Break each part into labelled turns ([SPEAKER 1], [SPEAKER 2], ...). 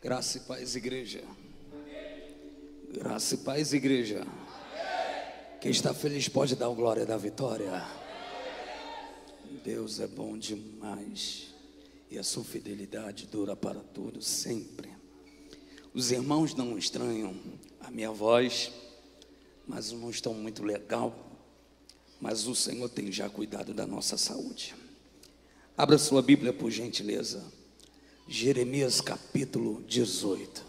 [SPEAKER 1] Graça e paz, igreja. Graça e paz, igreja. Quem está feliz pode dar glória da vitória. Deus é bom demais e a sua fidelidade dura para tudo, sempre. Os irmãos não estranham a minha voz, mas não estão muito legal. Mas o Senhor tem já cuidado da nossa saúde. Abra sua Bíblia, por gentileza. Jeremias capítulo 18.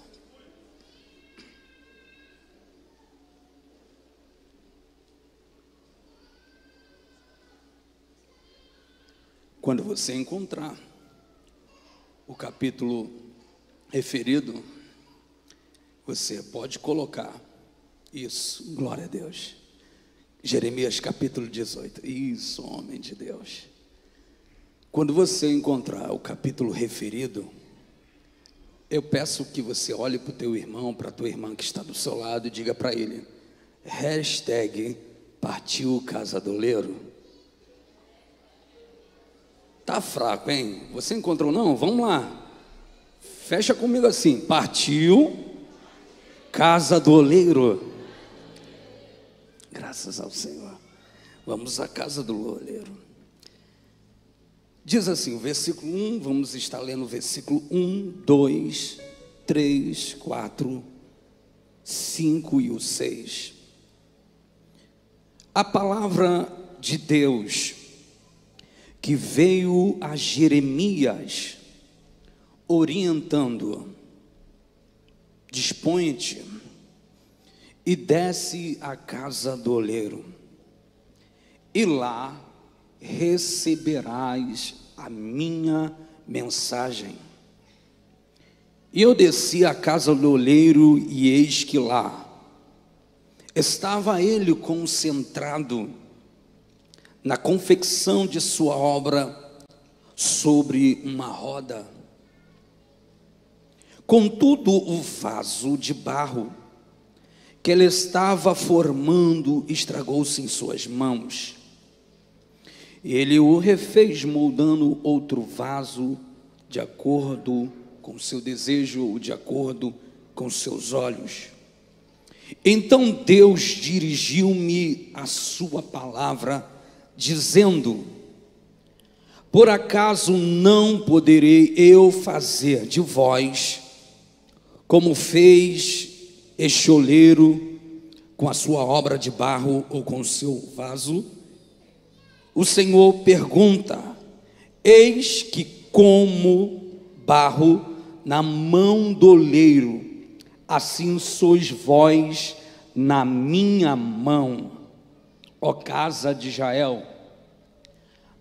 [SPEAKER 1] Quando você encontrar o capítulo referido, você pode colocar isso, glória a Deus. Jeremias capítulo 18. Isso, homem de Deus. Quando você encontrar o capítulo referido, eu peço que você olhe para o teu irmão, para a tua irmã que está do seu lado e diga para ele: hashtag partiu Casadoleiro. Tá fraco, hein? Você encontrou não? Vamos lá. Fecha comigo assim: partiu Casadoleiro. Graças ao Senhor. Vamos à casa do oleiro. Diz assim, o versículo 1, vamos estar lendo o versículo 1, 2, 3, 4, 5 e o 6. A palavra de Deus que veio a Jeremias, orientando: dispõe-te e desce à casa do oleiro, e lá receberás a minha mensagem. E eu desci à casa do oleiro, e eis que lá estava ele concentrado na confecção de sua obra sobre uma roda. Contudo, o vaso de barro que ele estava formando estragou-se em suas mãos. E ele o refez, moldando outro vaso de acordo com seu desejo, ou de acordo com seus olhos. Então Deus dirigiu-me a sua palavra, dizendo: por acaso não poderei eu fazer de vós como fez este oleiro com a sua obra de barro ou com o seu vaso? O Senhor pergunta: eis que como barro na mão do oleiro, assim sois vós na minha mão, ó casa de Israel.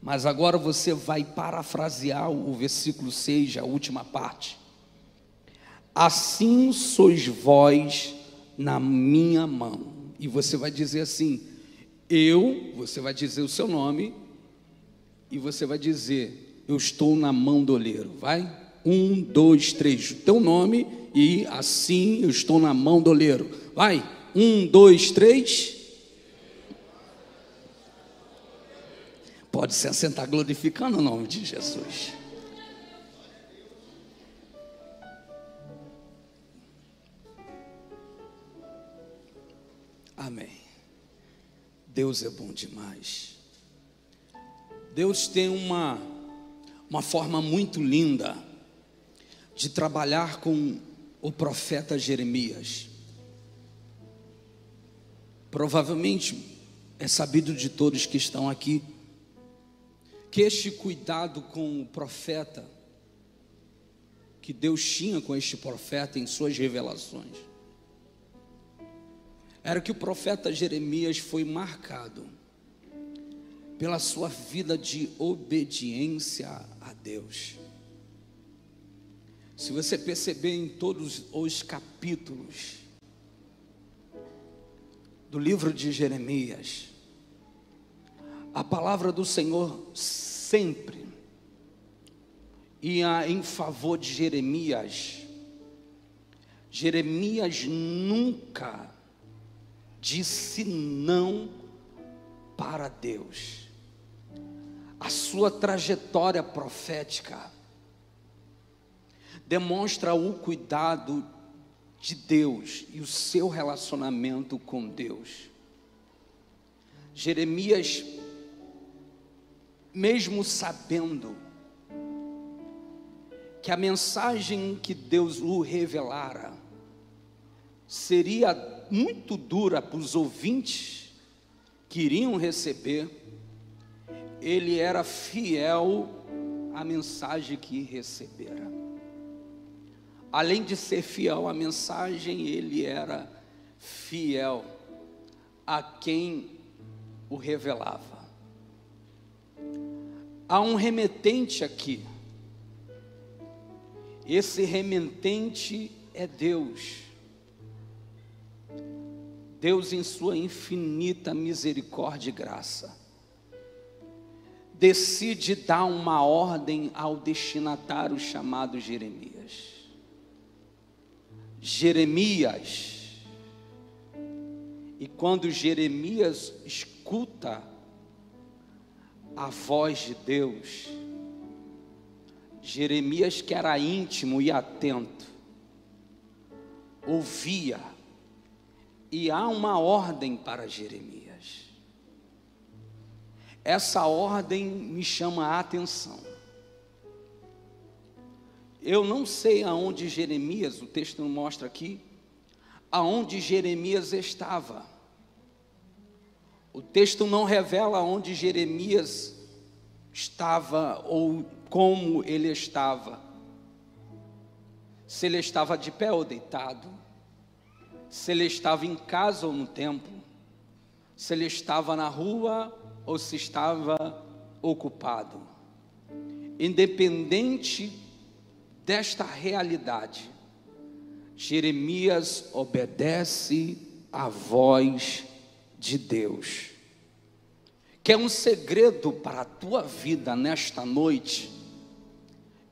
[SPEAKER 1] Mas agora você vai parafrasear o versículo 6, a última parte. Assim sois vós na minha mão. E você vai dizer assim: você vai dizer o seu nome, e você vai dizer: eu estou na mão do oleiro. Vai? 1, 2, 3, o teu nome, e assim eu estou na mão do oleiro. Vai? 1, 2, 3. Pode se assentar glorificando o nome de Jesus. Amém. Deus é bom demais. Deus tem uma forma muito linda de trabalhar com o profeta Jeremias. Provavelmente é sabido de todos que estão aqui que este cuidado com o profeta, que Deus tinha com este profeta em suas revelações, era que o profeta Jeremias foi marcado pela sua vida de obediência a Deus. Se você perceber em todos os capítulos do livro de Jeremias, a palavra do Senhor sempre ia em favor de Jeremias. Jeremias nunca disse não para Deus. A sua trajetória profética demonstra o cuidado de Deus e o seu relacionamento com Deus. Jeremias, mesmo sabendo que a mensagem que Deus lhe revelara seria muito dura para os ouvintes que iriam receber, ele era fiel à mensagem que recebera. Além de ser fiel à mensagem, ele era fiel a quem o revelava. Há um remetente aqui. Esse remetente é Deus. Deus, em sua infinita misericórdia e graça, decide dar uma ordem ao destinatário chamado Jeremias. E quando Jeremias escuta a voz de Deus, Jeremias, que era íntimo e atento, ouvia, e há uma ordem para Jeremias. Essa ordem me chama a atenção. Eu não sei aonde Jeremias, o texto não mostra aqui, aonde Jeremias estava. O texto não revela onde Jeremias estava ou como ele estava. Se ele estava de pé ou deitado, se ele estava em casa ou no templo, se ele estava na rua ou se estava ocupado. Independente desta realidade, Jeremias obedece à voz de Deus. Quer um segredo para a tua vida nesta noite?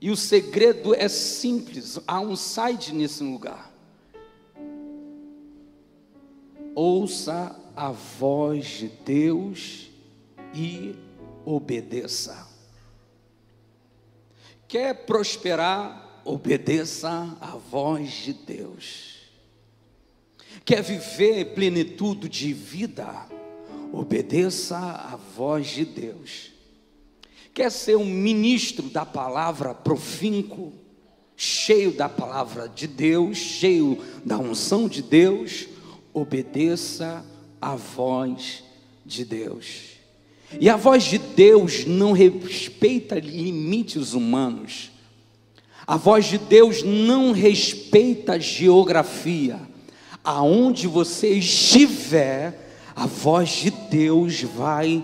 [SPEAKER 1] E o segredo é simples, há um site nesse lugar. Ouça a voz de Deus e obedeça. Quer prosperar? Obedeça à voz de Deus. Quer viver plenitude de vida? Obedeça à voz de Deus. Quer ser um ministro da palavra profinco, cheio da palavra de Deus, cheio da unção de Deus? Obedeça à voz de Deus. E a voz de Deus não respeita limites humanos. A voz de Deus não respeita geografia. Aonde você estiver, a voz de Deus vai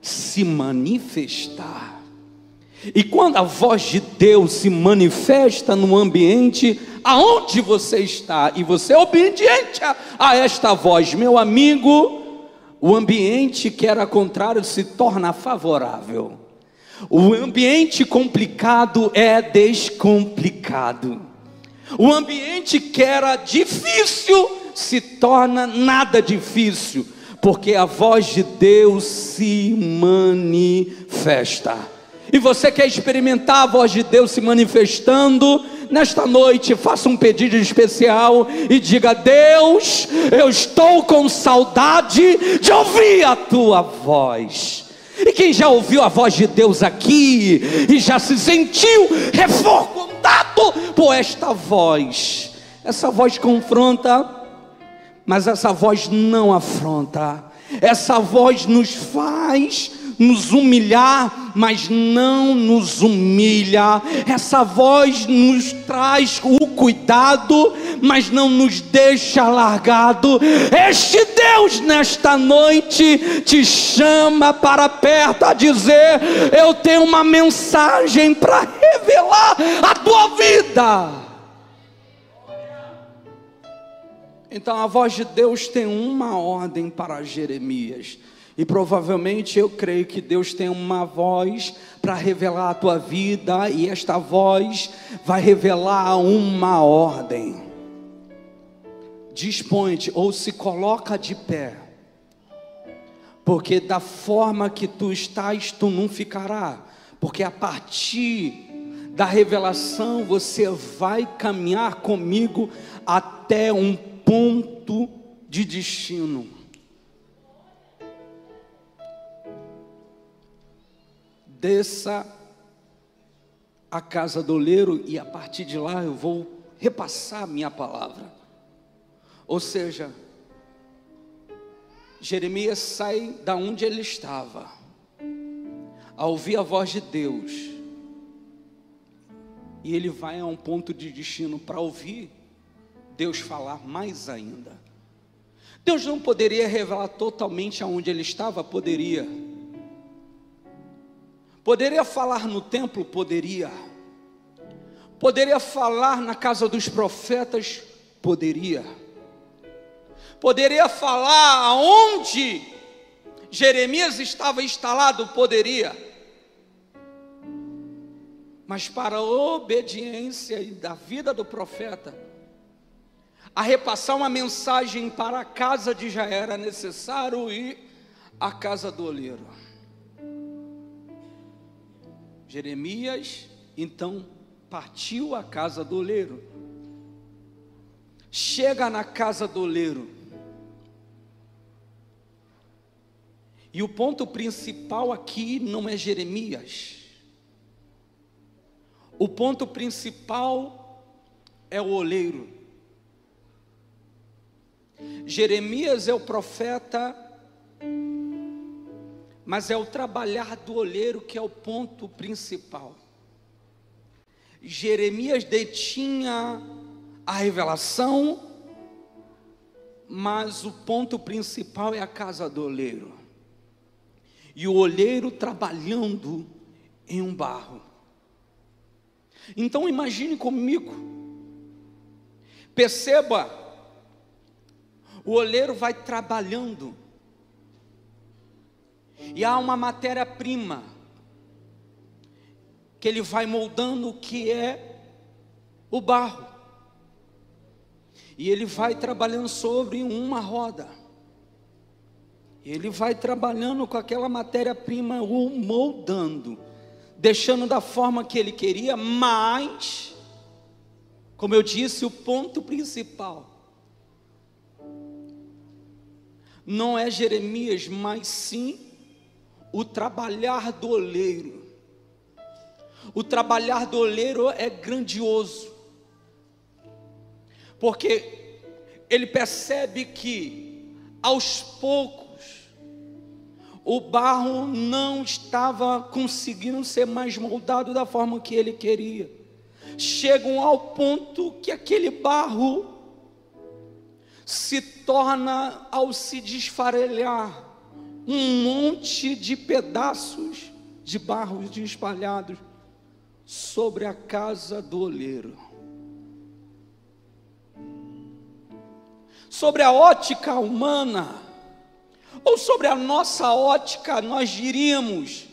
[SPEAKER 1] se manifestar. E quando a voz de Deus se manifesta no ambiente aonde você está, e você é obediente a esta voz, meu amigo, o ambiente que era contrário se torna favorável. O ambiente complicado é descomplicado. O ambiente que era difícil se torna nada difícil, porque a voz de Deus se manifesta. E você quer experimentar a voz de Deus se manifestando? Nesta noite, faça um pedido especial e diga: Deus, eu estou com saudade de ouvir a tua voz. E quem já ouviu a voz de Deus aqui e já se sentiu reformado por esta voz, essa voz confronta, mas essa voz não afronta. Essa voz nos faz nos humilhar, mas não nos humilha. Essa voz nos traz o cuidado, mas não nos deixa largado. Este Deus nesta noite te chama para perto a dizer: eu tenho uma mensagem para revelar a tua vida. Então a voz de Deus tem uma ordem para Jeremias. E provavelmente eu creio que Deus tem uma voz para revelar a tua vida, e esta voz vai revelar uma ordem. Dispõe-te ou se coloca de pé, porque da forma que tu estás, tu não ficará, porque a partir da revelação, você vai caminhar comigo até um ponto de destino. Desça a casa do oleiro e a partir de lá eu vou repassar a minha palavra. Ou seja, Jeremias sai da onde ele estava, a ouvir a voz de Deus, e ele vai a um ponto de destino para ouvir Deus falar mais ainda. Deus não poderia revelar totalmente aonde ele estava? Poderia. Poderia falar no templo? Poderia. Poderia falar na casa dos profetas? Poderia. Poderia falar aonde Jeremias estava instalado? Poderia. Mas para a obediência da vida do profeta, a repassar uma mensagem para a casa de Israel, era necessário ir à casa do oleiro. Jeremias então partiu à casa do oleiro. Chega na casa do oleiro, e o ponto principal aqui não é Jeremias. O ponto principal é o oleiro. Jeremias é o profeta, mas é o trabalhar do oleiro que é o ponto principal. Jeremias detinha a revelação, mas o ponto principal é a casa do oleiro. E o oleiro trabalhando em um barro. Então imagine comigo, perceba, o oleiro vai trabalhando, e há uma matéria-prima, que ele vai moldando, que é o barro, e ele vai trabalhando sobre uma roda, ele vai trabalhando com aquela matéria-prima, o moldando, deixando da forma que ele queria, mas, como eu disse, o ponto principal não é Jeremias, mas sim o trabalhar do oleiro. O trabalhar do oleiro é grandioso, porque ele percebe que aos poucos o barro não estava conseguindo ser mais moldado da forma que ele queria. Chegam ao ponto que aquele barro se torna, ao se desfarelhar, um monte de pedaços de barro espalhados sobre a casa do oleiro. Sobre a ótica humana, ou sobre a nossa ótica, nós diríamos,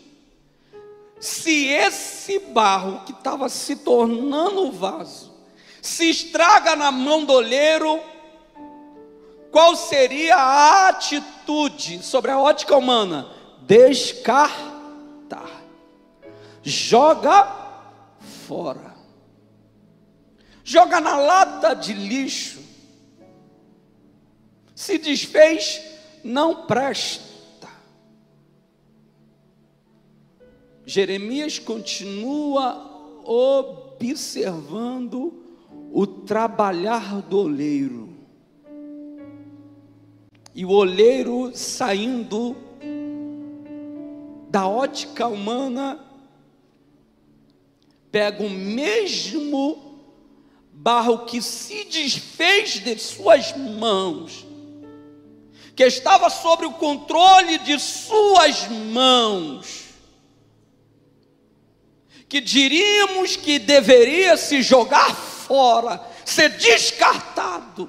[SPEAKER 1] se esse barro que estava se tornando vaso, se estraga na mão do oleiro, qual seria a atitude sobre a ótica humana? Descartar, joga fora, joga na lata de lixo, se desfez, não presta. Jeremias continua observando o trabalhar do oleiro, e o oleiro saindo da ótica humana, pega o mesmo barro que se desfez de suas mãos, que estava sob o controle de suas mãos, que diríamos que deveria se jogar fora, ser descartado.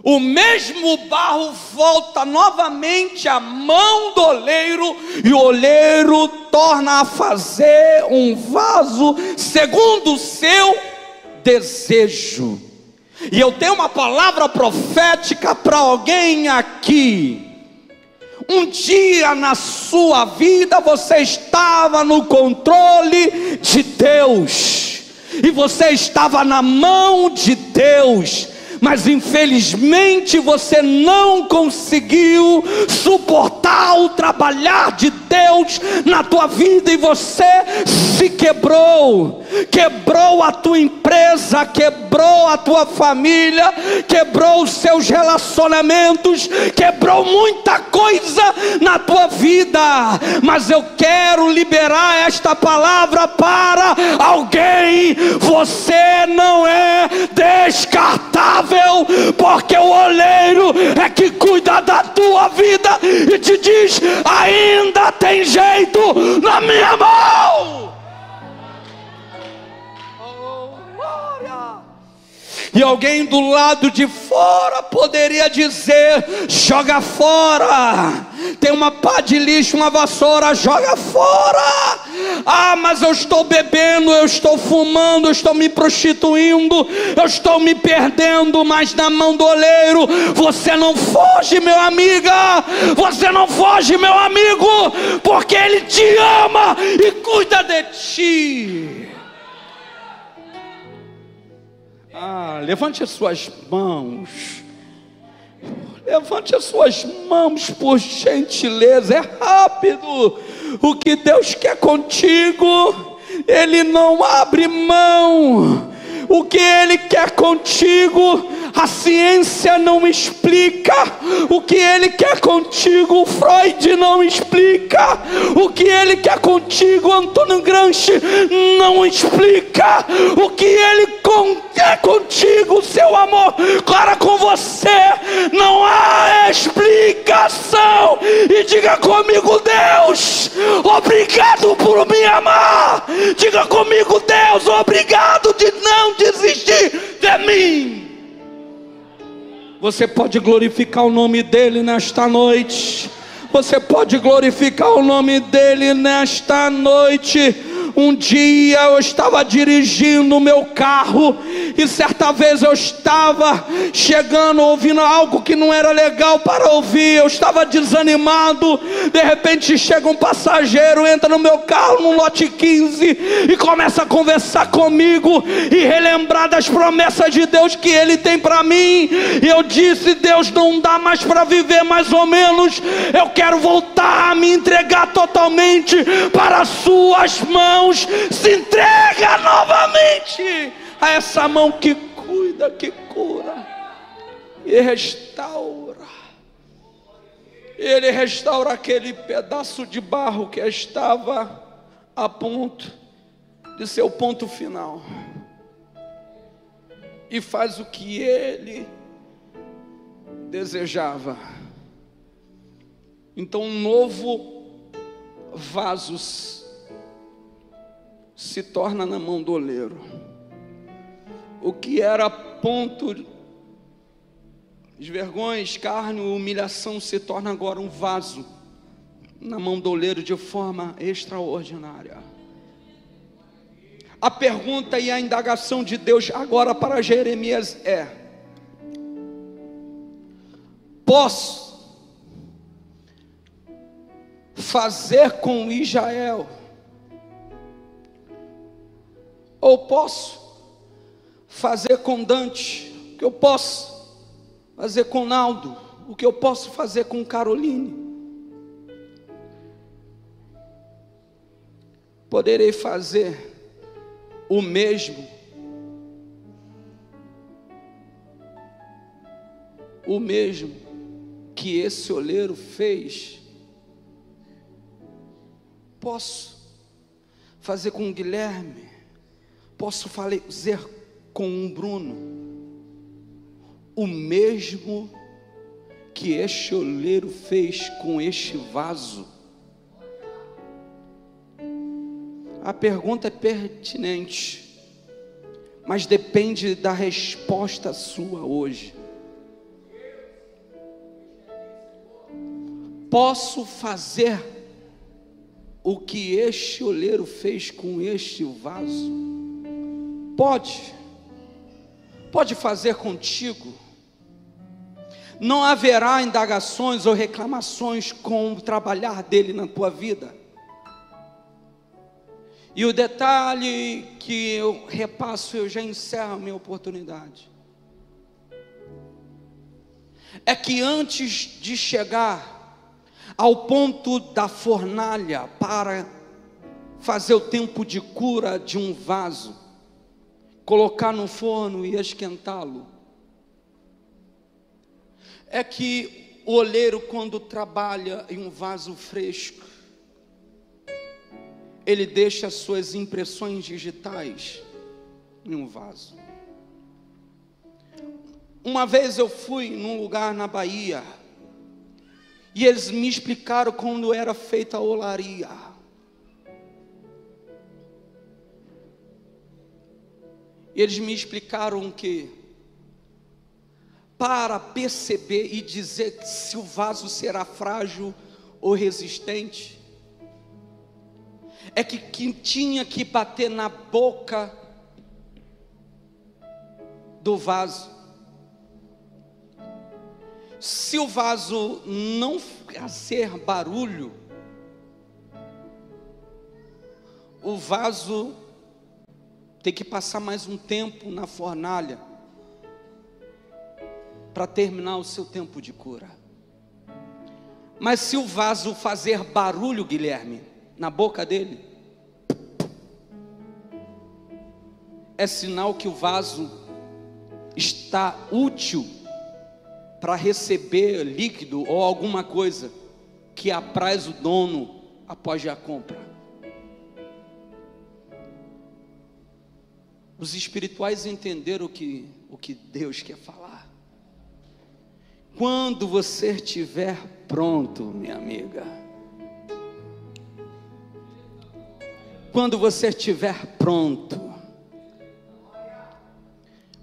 [SPEAKER 1] O mesmo barro volta novamente à mão do oleiro, e o oleiro torna a fazer um vaso segundo o seu desejo. E eu tenho uma palavra profética para alguém aqui. Um dia na sua vida você estava no controle de Deus. Deus, e você estava na mão de Deus, mas infelizmente você não conseguiu suportar o trabalhar de Deus na tua vida, e você se quebrou a tua empresa, quebrou a tua família, quebrou os seus relacionamentos, quebrou muita coisa na tua vida. Mas eu quero liberar esta palavra para alguém: você não é descartável, porque o oleiro é que cuida da tua vida e te diz: ainda tem jeito na minha mão. E alguém do lado de fora poderia dizer: joga fora. Tem uma pá de lixo, uma vassoura, joga fora. Ah, mas eu estou bebendo, eu estou fumando, eu estou me prostituindo, eu estou me perdendo. Mas na mão do oleiro você não foge, meu amiga, você não foge, meu amigo, porque ele te ama e cuida de ti. Levante as suas mãos. Levante as suas mãos, por gentileza. É rápido. O que Deus quer contigo, Ele não abre mão. O que Ele quer contigo, a ciência não explica. O que Ele quer contigo, Freud não explica. O que Ele quer contigo, Antônio Gramsci não explica. O que Ele quer contigo, seu amor para com você, não há explicação. E diga comigo: Deus, obrigado por me amar. Diga comigo: Deus, obrigado de não desistir de mim. Você pode glorificar o nome dEle nesta noite. Você pode glorificar o nome dEle nesta noite. Um dia eu estava dirigindo o meu carro, e certa vez eu estava chegando, ouvindo algo que não era legal para ouvir. Eu estava desanimado. De repente chega um passageiro, entra no meu carro, no lote 15, e começa a conversar comigo e relembrar das promessas de Deus que Ele tem para mim. E eu disse: Deus, não dá mais para viver mais ou menos. Eu quero voltar a me entregar totalmente para as suas mãos. Se entrega novamente a essa mão que cuida, que cura e restaura. Ele restaura aquele pedaço de barro que estava a ponto de ser o ponto final, e faz o que Ele desejava. Então um novo vaso se torna na mão do oleiro. O que era ponto de vergonha, escárnio, humilhação, se torna agora um vaso na mão do oleiro de forma extraordinária. A pergunta e a indagação de Deus agora para Jeremias é: posso fazer com Israel, ou posso fazer com Dante o que eu posso fazer com Naldo, o que eu posso fazer com Caroline? Poderei fazer o mesmo que esse oleiro fez? Posso fazer com o Guilherme? Posso fazer com o Bruno o mesmo que este oleiro fez com este vaso? A pergunta é pertinente, mas depende da resposta sua hoje. Posso fazer o que este oleiro fez com este vaso? Pode fazer contigo. Não haverá indagações ou reclamações com o trabalhar dele na tua vida. E o detalhe que eu repasso, eu já encerro a minha oportunidade, é que antes de chegar ao ponto da fornalha para fazer o tempo de cura de um vaso, colocar no forno e esquentá-lo, é que o oleiro, quando trabalha em um vaso fresco, ele deixa as suas impressões digitais em um vaso. Uma vez eu fui num lugar na Bahia, e eles me explicaram como era feita a olaria. Eles me explicaram que, para perceber e dizer se o vaso será frágil ou resistente, é que tinha que bater na boca do vaso. Se o vaso não fazer barulho, o vaso tem que passar mais um tempo na fornalha para terminar o seu tempo de cura. Mas se o vaso fazer barulho, Guilherme, na boca dele, é sinal que o vaso está útil para receber líquido ou alguma coisa que apraz o dono após a compra. Os espirituais entenderam o que Deus quer falar. Quando você estiver pronto, minha amiga, quando você estiver pronto,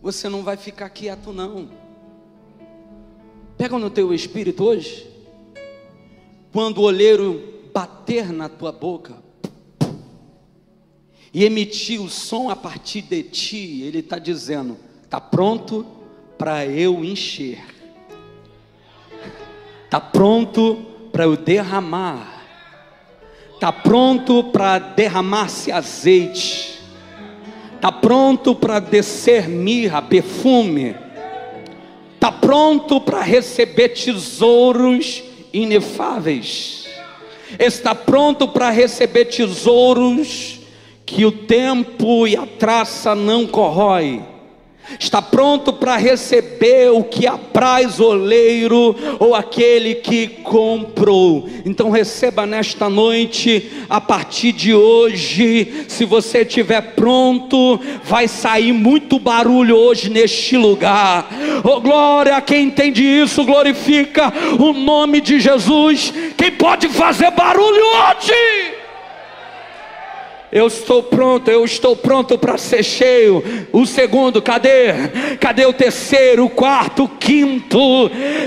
[SPEAKER 1] você não vai ficar quieto não. Pega no teu espírito hoje, quando o oleiro bater na tua boca e emitir o som a partir de ti, ele está dizendo: está pronto para eu encher, está pronto para eu derramar, está pronto para derramar-se azeite, está pronto para descer mirra, perfume, está pronto para receber tesouros inefáveis, está pronto para receber tesouros que o tempo e a traça não corrói, está pronto para receber o que apraz o oleiro ou aquele que comprou. Então receba nesta noite, a partir de hoje, se você estiver pronto, vai sair muito barulho hoje neste lugar. Oh glória, a quem entende isso, glorifica o nome de Jesus. Quem pode fazer barulho hoje? Eu estou pronto para ser cheio. O segundo, cadê? Cadê o terceiro, o quarto, o quinto?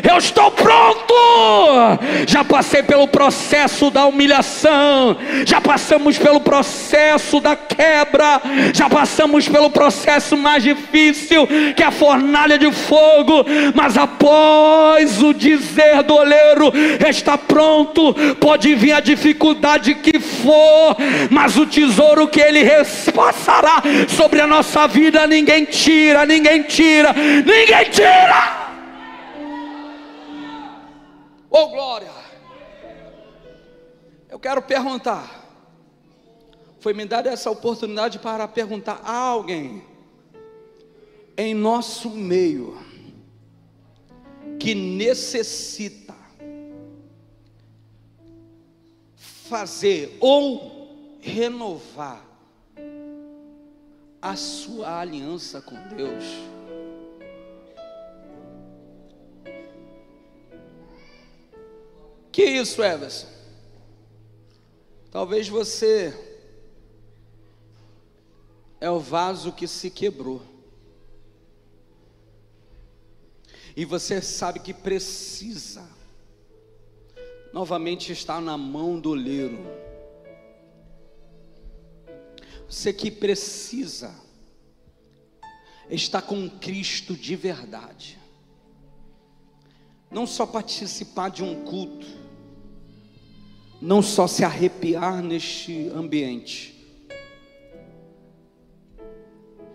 [SPEAKER 1] Eu estou pronto. Já passei pelo processo da humilhação, já passamos pelo processo da quebra, já passamos pelo processo mais difícil, que é a fornalha de fogo. Mas após o dizer do oleiro, está pronto, pode vir a dificuldade que for, mas o tesouro que ele passará sobre a nossa vida, ninguém tira, ninguém tira, ninguém tira. Oh glória! Eu quero perguntar, foi me dada essa oportunidade para perguntar a alguém em nosso meio que necessita fazer ou renovar a sua aliança com Deus. Que isso, Everson? Talvez você é o vaso que se quebrou, e você sabe que precisa novamente estar na mão do oleiro. Você que precisa estar com Cristo de verdade, não só participar de um culto, não só se arrepiar neste ambiente,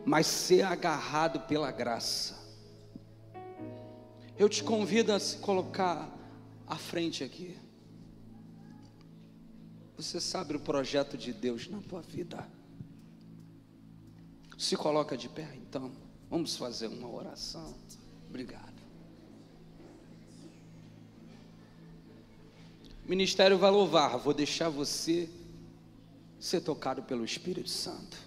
[SPEAKER 1] mas ser agarrado pela graça. Eu te convido a se colocar à frente aqui. Você sabe o projeto de Deus na tua vida. Se coloca de pé, então. Vamos fazer uma oração. Obrigado. O ministério vai louvar. Vou deixar você ser tocado pelo Espírito Santo.